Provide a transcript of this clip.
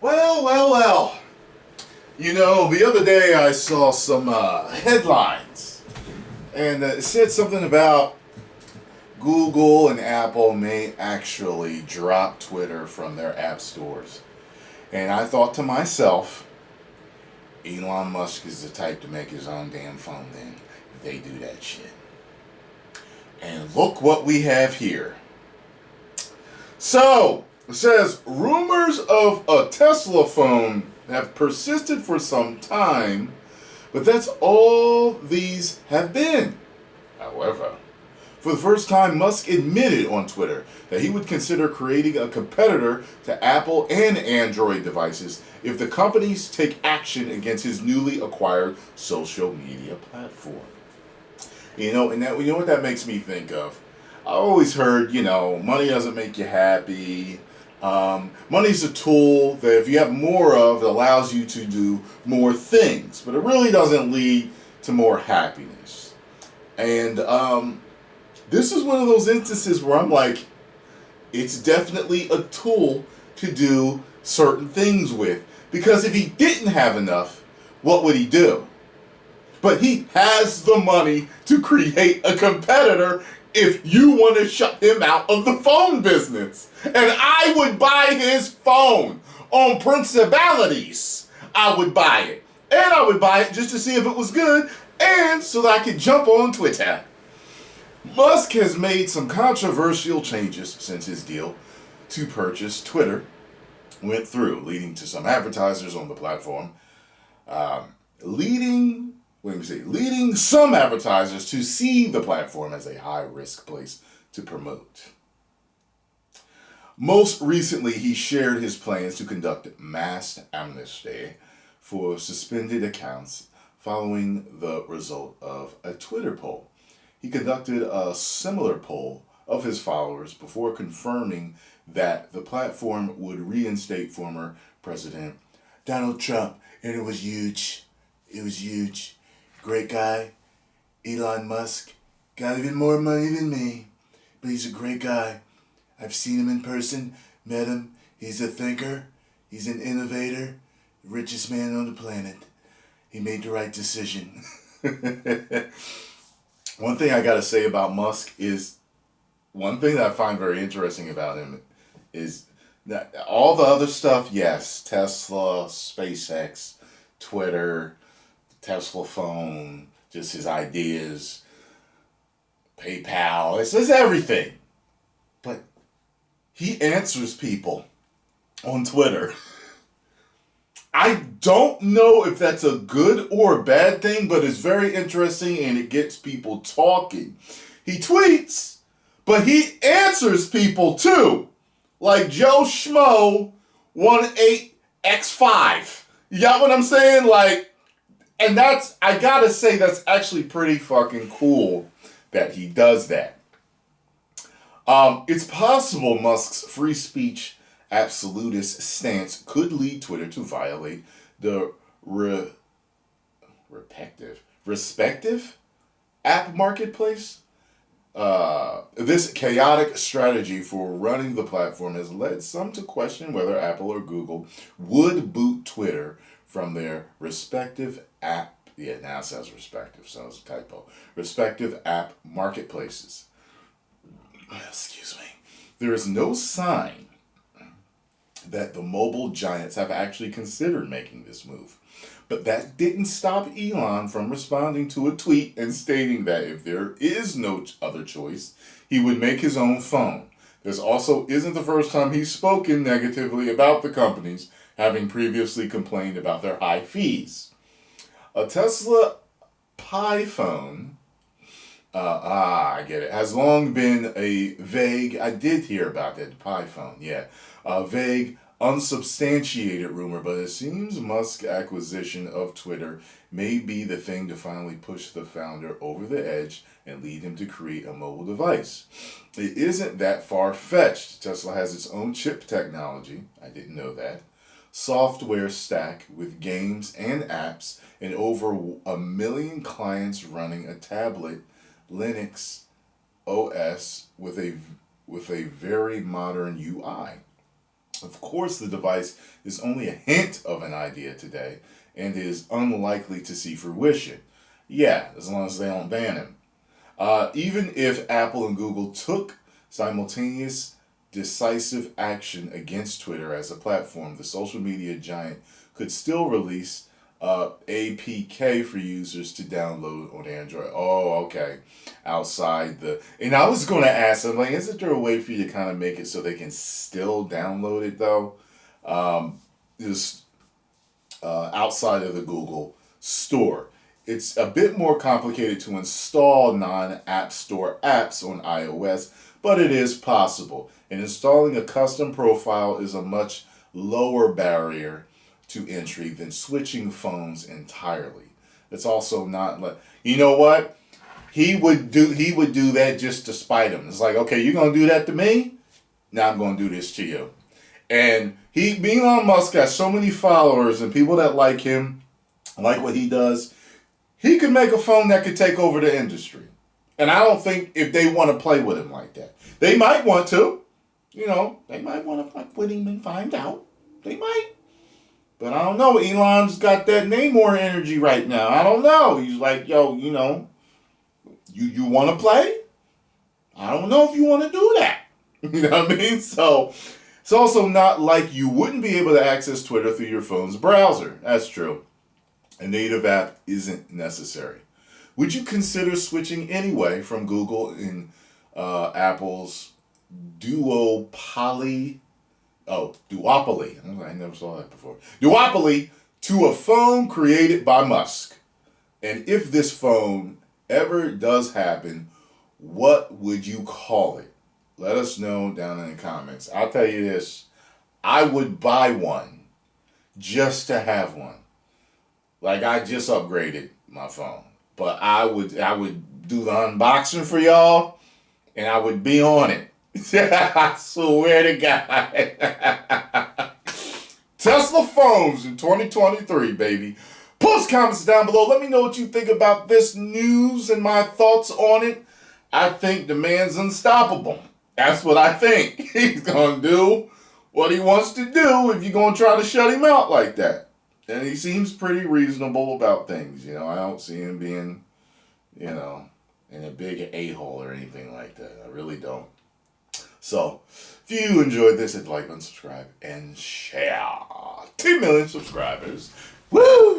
Well. The other day I saw some headlines, and it said something about Google and Apple may actually drop Twitter from their app stores. And I thought to myself, Elon Musk is the type to make his own damn phone then, if they do that shit. And look what we have here. So, it says rumors of a Tesla phone have persisted for some time, but that's all these have been. However, for the first time, Musk admitted on Twitter that he would consider creating a competitor to Apple and Android devices if the companies take action against his newly acquired social media platform. And you know what that makes me think of? I always heard, money doesn't make you happy. Money's a tool that if you have more of, it allows you to do more things, but it really doesn't lead to more happiness. And this is one of those instances where I'm like, it's definitely a tool to do certain things with. Because if he didn't have enough, what would he do? But he has the money to create a competitor if you want to shut him out of the phone business. And I would buy his phone on principalities. I would buy it. And I would buy it just to see if it was good and so that I could jump on Twitter. Musk has made some controversial changes since his deal to purchase Twitter went through, leading to some advertisers on the platform, leading some advertisers to see the platform as a high-risk place to promote. Most recently, he shared his plans to conduct mass amnesty for suspended accounts following the result of a Twitter poll. He conducted a similar poll of his followers before confirming that the platform would reinstate former President Donald Trump. And it was huge. It was huge. Great guy. Elon Musk. Got even more money than me. But he's a great guy. I've seen him in person. Met him. He's a thinker. He's an innovator. Richest man on the planet. He made the right decision. One thing I gotta say about Musk is, one thing that I find very interesting about him is that all the other stuff, yes, Tesla, SpaceX, Twitter, Tesla phone, just his ideas, PayPal, it's everything. But he answers people on Twitter. I don't know if that's a good or a bad thing, but it's very interesting and it gets people talking. He tweets, but he answers people too. Like Joe Schmo 18X5. You got what I'm saying? And I gotta say, that's actually pretty fucking cool that he does that. It's possible Musk's free speech absolutist stance could lead Twitter to violate the respective app marketplace. This chaotic strategy for running the platform has led some to question whether Apple or Google would boot Twitter from their respective app. Yeah, now it says respective, so it's a typo. Respective app marketplaces. Excuse me. There is no sign that the mobile giants have actually considered making this move. But that didn't stop Elon from responding to a tweet and stating that if there is no other choice, he would make his own phone. This also isn't the first time he's spoken negatively about the companies, having previously complained about their high fees. A Tesla Pi phone, I get it, has long been a vague, I did hear about that, Pi phone, yeah, a vague, unsubstantiated rumor, but it seems Musk's acquisition of Twitter may be the thing to finally push the founder over the edge and lead him to create a mobile device. It isn't that far-fetched. Tesla has its own chip technology, I didn't know that, software stack with games and apps, and over 1 million clients running a tablet Linux OS with a very modern UI. Of course, the device is only a hint of an idea today and is unlikely to see fruition. Yeah, as long as they don't ban him. Even if Apple and Google took simultaneous, decisive action against Twitter as a platform, the social media giant could still release APK for users to download on Android. Oh, okay. Outside the. And I was going to ask them, like, isn't there a way for you to kind of make it so they can still download it, though? Just outside of the Google store. It's a bit more complicated to install non-App Store apps on iOS, but it is possible. And installing a custom profile is a much lower barrier to entry than switching phones entirely. It's also not like, you know what? He would do that just to spite him. It's like, okay, you're gonna do that to me? Now I'm gonna do this to you. And Elon Musk has so many followers and people that like him, like what he does. He could make a phone that could take over the industry. And I don't think if they want to play with him like that. They might want to. They might want to fuck with him and find out. They might. But I don't know. Elon's got that Namor energy right now. I don't know. He's like, yo, you want to play? I don't know if you want to do that. You know what I mean? So it's also not like you wouldn't be able to access Twitter through your phone's browser. That's true. A native app isn't necessary. Would you consider switching anyway from Google and Apple's duopoly? Oh, duopoly. I never saw that before. Duopoly to a phone created by Musk. And if this phone ever does happen, what would you call it? Let us know down in the comments. I'll tell you this. I would buy one just to have one. Like, I just upgraded my phone. But I would do the unboxing for y'all, and I would be on it. I swear to God. Tesla phones in 2023, baby. Post comments down below. Let me know what you think about this news and my thoughts on it. I think the man's unstoppable. That's what I think. He's going to do what he wants to do if you're going to try to shut him out like that. And he seems pretty reasonable about things. I don't see him being, in a big a-hole or anything like that. I really don't. So, if you enjoyed this, hit like and subscribe and share. 2 million subscribers. Woo!